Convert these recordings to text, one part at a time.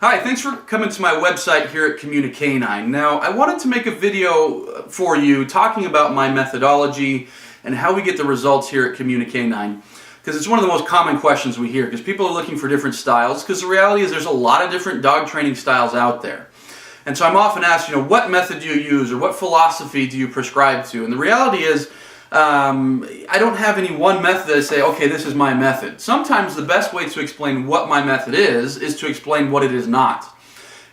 Hi, thanks for coming to my website here at Communicanine. Now, I wanted to make a video for you talking about my methodology and how we get the results here at Communicanine, because it's one of the most common questions we hear, because people are looking for different styles, because the reality is there's a lot of different dog training styles out there. And so I'm often asked, what method do you use or what philosophy do you prescribe to? And the reality is, I don't have any one method that I say, okay, this is my method. Sometimes the best way to explain what my method is to explain what it is not.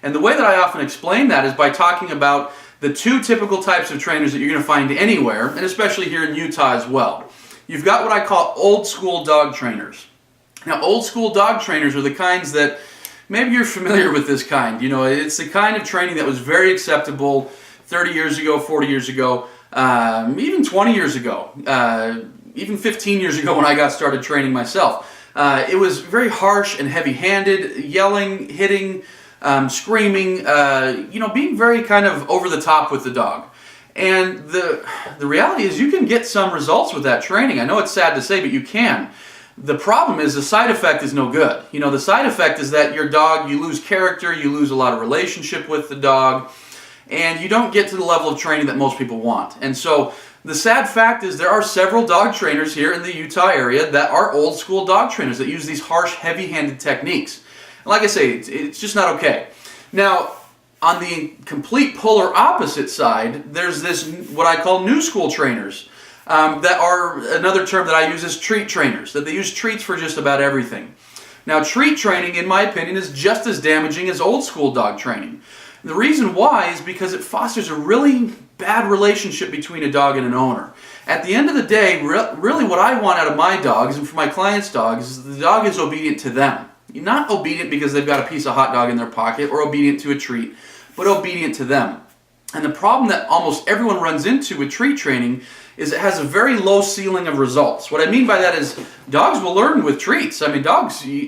And the way that I often explain that is by talking about the two typical types of trainers that you're going to find anywhere, and especially here in Utah as well. You've got what I call old school dog trainers. Now, old school dog trainers are the kinds that, maybe you're familiar with this kind. It's the kind of training that was very acceptable 30 years ago, 40 years ago, even 20 years ago, even 15 years ago when I got started training myself. It was very harsh and heavy-handed, yelling, hitting, screaming, being very kind of over the top with the dog. And the reality is you can get some results with that training. I know it's sad to say, but you can. The problem is the side effect is no good. The side effect is that your dog, you lose character, you lose a lot of relationship with the dog, and you don't get to the level of training that most people want. And so the sad fact is there are several dog trainers here in the Utah area that are old school dog trainers that use these harsh, heavy-handed techniques. And like I say, it's just not okay. Now, on the complete polar opposite side, there's this, what I call new school trainers, that are, another term that I use is treat trainers, that they use treats for just about everything. Now, treat training, in my opinion, is just as damaging as old school dog training. The reason why is because it fosters a really bad relationship between a dog and an owner. At the end of the day, really what I want out of my dogs and for my clients' dogs is the dog is obedient to them. You're not obedient because they've got a piece of hot dog in their pocket or obedient to a treat, but obedient to them. And the problem that almost everyone runs into with treat training is it has a very low ceiling of results. What I mean by that is dogs will learn with treats. I mean,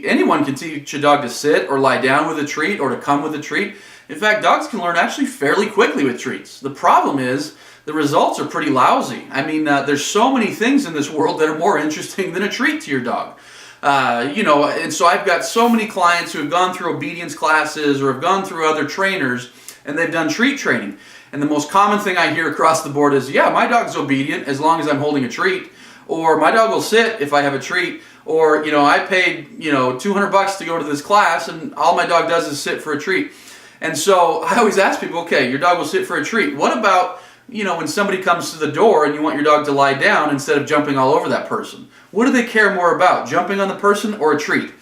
anyone can teach a dog to sit or lie down with a treat or to come with a treat. In fact, dogs can learn actually fairly quickly with treats. The problem is the results are pretty lousy. I mean, there's so many things in this world that are more interesting than a treat to your dog. And so I've got so many clients who have gone through obedience classes or have gone through other trainers and they've done treat training. And the most common thing I hear across the board is, yeah, my dog's obedient as long as I'm holding a treat, or my dog will sit if I have a treat, or, I paid, $200 to go to this class and all my dog does is sit for a treat. And so I always ask people, okay, your dog will sit for a treat. What about, when somebody comes to the door and you want your dog to lie down instead of jumping all over that person? What do they care more about, jumping on the person or a treat?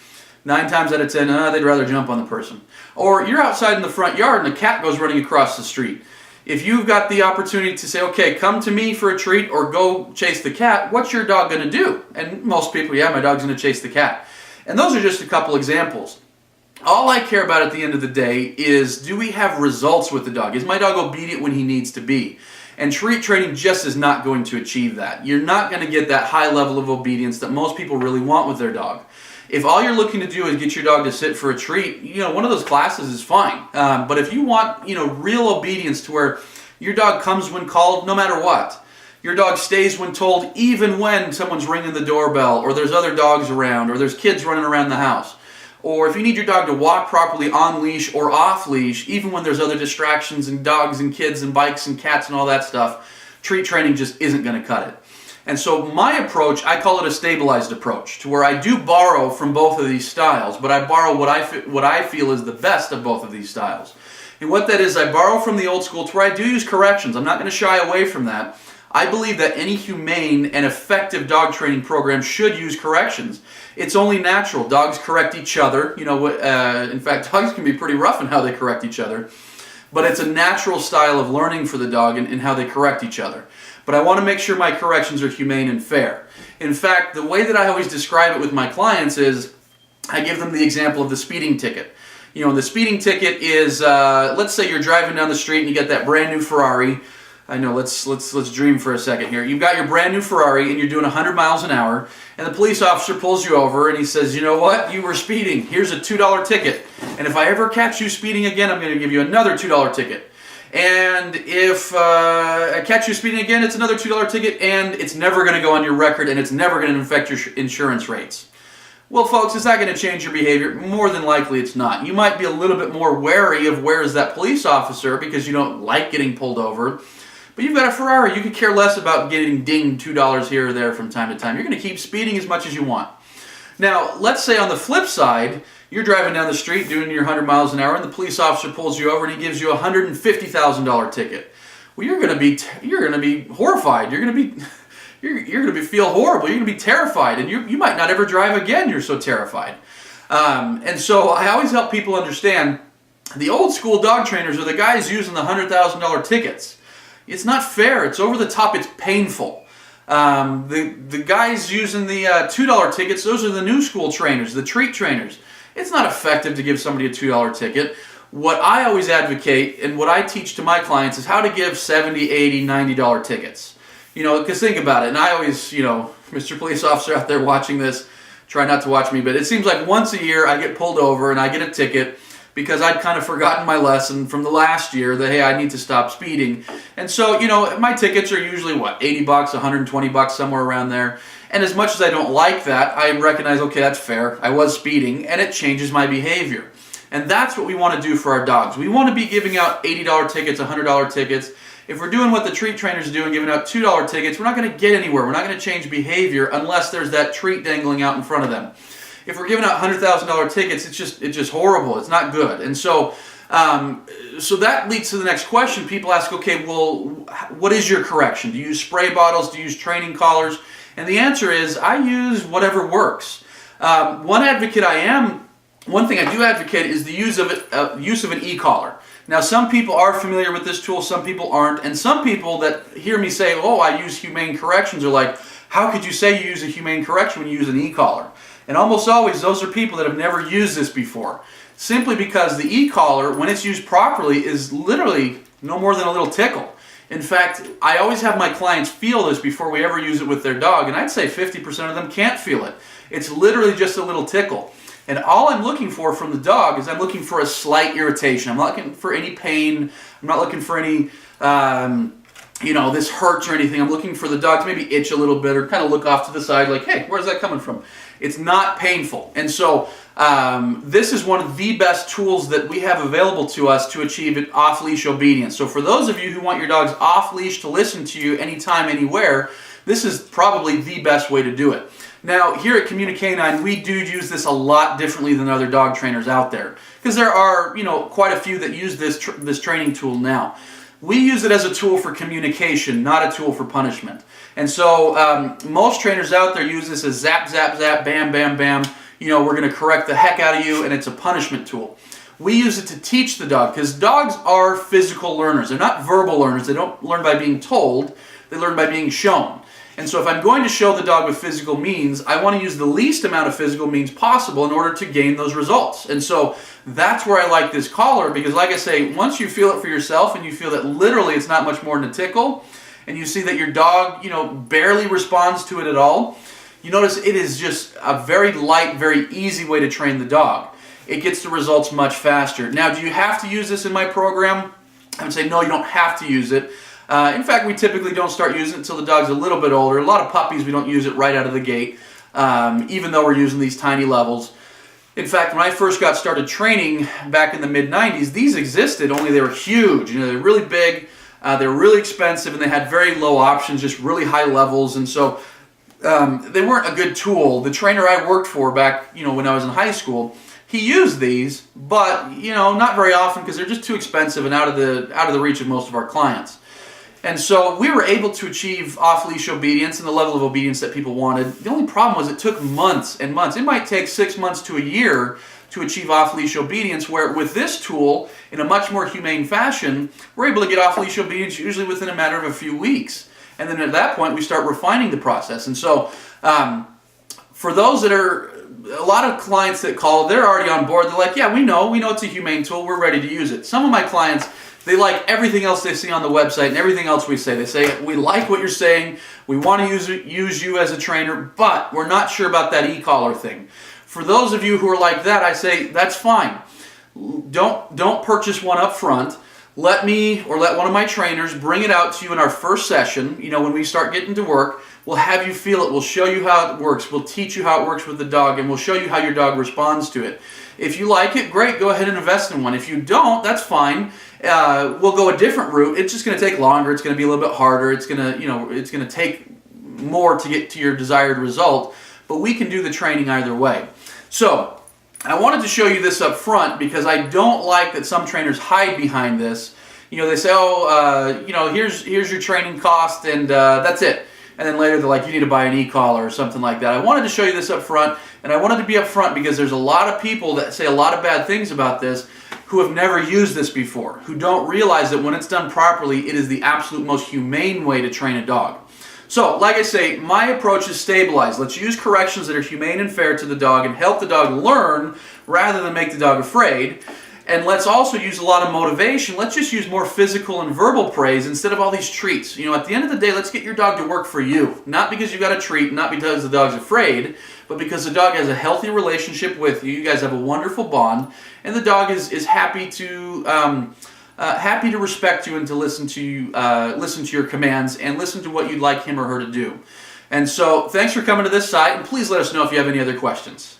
9 times out of 10, they'd rather jump on the person. Or you're outside in the front yard and a cat goes running across the street. If you've got the opportunity to say, okay, come to me for a treat or go chase the cat, what's your dog going to do? And most people, yeah, my dog's going to chase the cat. And those are just a couple examples. All I care about at the end of the day is, do we have results with the dog? Is my dog obedient when he needs to be? And treat training just is not going to achieve that. You're not going to get that high level of obedience that most people really want with their dog. If all you're looking to do is get your dog to sit for a treat, one of those classes is fine. But if you want, real obedience to where your dog comes when called no matter what, your dog stays when told even when someone's ringing the doorbell or there's other dogs around or there's kids running around the house, or if you need your dog to walk properly on leash or off leash, even when there's other distractions and dogs and kids and bikes and cats and all that stuff, treat training just isn't going to cut it. And so my approach, I call it a stabilized approach, to where I do borrow from both of these styles, but I borrow what I feel is the best of both of these styles. And what that is, I borrow from the old school to where I do use corrections. I'm not going to shy away from that. I believe that any humane and effective dog training program should use corrections. It's only natural. Dogs correct each other. In fact, dogs can be pretty rough in how they correct each other. But it's a natural style of learning for the dog in how they correct each other. But I want to make sure my corrections are humane and fair. In fact, the way that I always describe it with my clients is I give them the example of the speeding ticket. The speeding ticket is, let's say you're driving down the street and you get that brand new Ferrari. I know, let's dream for a second here. You've got your brand new Ferrari and you're doing 100 miles an hour and the police officer pulls you over and he says, you know what, you were speeding. Here's a $2 ticket. And if I ever catch you speeding again, I'm going to give you another $2 ticket. And if I catch you speeding again, it's another $2 ticket, and it's never going to go on your record, and it's never going to affect your insurance rates. Well, folks, it's not going to change your behavior. More than likely, it's not. You might be a little bit more wary of where is that police officer because you don't like getting pulled over. But you've got a Ferrari. You could care less about getting dinged $2 here or there from time to time. You're going to keep speeding as much as you want. Now, let's say on the flip side, you're driving down the street doing your 100 miles an hour and the police officer pulls you over and he gives you a $150,000 ticket. Well, you're going to be horrified. You're going to feel horrible. You're going to be terrified, and you might not ever drive again. You're so terrified. And so I always help people understand the old school dog trainers are the guys using the $100,000 tickets. It's not fair. It's over the top. It's painful. The guys using the $2 tickets, those are the new school trainers, the treat trainers. It's not effective to give somebody a $2 ticket. What I always advocate and what I teach to my clients is how to give $70, $80, $90 tickets. Because think about it, and I always, Mr. Police Officer out there watching this, try not to watch me, but it seems like once a year I get pulled over and I get a ticket because I'd kind of forgotten my lesson from the last year that, hey, I need to stop speeding. And so, my tickets are usually, $80, $120, somewhere around there. And as much as I don't like that, I recognize, okay, that's fair. I was speeding, and it changes my behavior. And that's what we want to do for our dogs. We want to be giving out $80 tickets, $100 tickets. If we're doing what the treat trainers do and giving out $2 tickets, we're not going to get anywhere. We're not going to change behavior unless there's that treat dangling out in front of them. If we're giving out $100,000 tickets, it's just horrible. It's not good. And so that leads to the next question. People ask, okay, well, what is your correction? Do you use spray bottles? do you use training collars? And the answer is, I use whatever works. One thing I do advocate is the use of an e-collar. Now, some people are familiar with this tool, some people aren't, and some people that hear me say, oh, I use humane corrections, are like, how could you say you use a humane correction when you use an e-collar? And almost always, those are people that have never used this before. Simply because the e-collar, when it's used properly, is literally no more than a little tickle. In fact, I always have my clients feel this before we ever use it with their dog, and I'd say 50% of them can't feel it. It's literally just a little tickle. And all I'm looking for from the dog is I'm looking for a slight irritation. I'm not looking for any pain. I'm not looking for any, this hurts or anything. I'm looking for the dog to maybe itch a little bit or kind of look off to the side like, hey, where's that coming from? It's not painful. And so this is one of the best tools that we have available to us to achieve off-leash obedience. So for those of you who want your dogs off-leash to listen to you anytime, anywhere, this is probably the best way to do it. Now, here at Communicanine, we do use this a lot differently than other dog trainers out there because there are, quite a few that use this training tool now. We use it as a tool for communication, not a tool for punishment. And so most trainers out there use this as zap, zap, zap, bam, bam, bam. We're going to correct the heck out of you, and it's a punishment tool. We use it to teach the dog because dogs are physical learners. They're not verbal learners. They don't learn by being told. They learn by being shown. And so if I'm going to show the dog with physical means, I want to use the least amount of physical means possible in order to gain those results. And so that's where I like this collar because, like I say, once you feel it for yourself and you feel that literally it's not much more than a tickle, and you see that your dog, barely responds to it at all, you notice it is just a very light, very easy way to train the dog. It gets the results much faster. Now, do you have to use this in my program? I would say no, you don't have to use it. In fact, we typically don't start using it until the dog's a little bit older. A lot of puppies, we don't use it right out of the gate, even though we're using these tiny levels. In fact, when I first got started training back in the mid-90s, these existed, only they were huge. They're really big, they were really expensive, and they had very low options, just really high levels, and so they weren't a good tool. The trainer I worked for back, when I was in high school, he used these, but, not very often because they're just too expensive and out of the reach of most of our clients. And so we were able to achieve off-leash obedience and the level of obedience that people wanted. The only problem was it took months and months. It might take 6 months to a year to achieve off-leash obedience, where with this tool, in a much more humane fashion, we're able to get off-leash obedience usually within a matter of a few weeks. And then at that point, we start refining the process. And so for those that are, a lot of clients that call, they're already on board. They're like, yeah, we know it's a humane tool. We're ready to use it. Some of my clients, they like everything else they see on the website and everything else we say. They say, we like what you're saying. We want to use you as a trainer, but we're not sure about that e-collar thing. For those of you who are like that, I say, that's fine. Don't purchase one up front. let me or let one of my trainers bring it out to you in our first session. You know, when we start getting to work, we'll have you feel it. We'll show you how it works. We'll teach you how it works with the dog, and we'll show you how your dog responds to it. If you like it, great, go ahead and invest in one. If you don't, that's fine. We'll go a different route. It's just going to take longer. It's going to be a little bit harder. It's going to, it's going to take more to get to your desired result, but we can do the training either way. So I wanted to show you this up front because I don't like that some trainers hide behind this. You know, they say, here's your training cost, and that's it. And then later they're like, you need to buy an Ecollar or something like that. I wanted to show you this up front, and I wanted to be up front because there's a lot of people that say a lot of bad things about this who have never used this before, who don't realize that when it's done properly, it is the absolute most humane way to train a dog. So, like I say, my approach is stabilize. Let's use corrections that are humane and fair to the dog and help the dog learn rather than make the dog afraid. And let's also use a lot of motivation. Let's just use more physical and verbal praise instead of all these treats. You know, at the end of the day, let's get your dog to work for you. Not because you got a treat, not because the dog's afraid, but because the dog has a healthy relationship with you. You guys have a wonderful bond, and the dog is happy to respect you and to listen to your commands and listen to what you'd like him or her to do. And so, thanks for coming to this site, and please let us know if you have any other questions.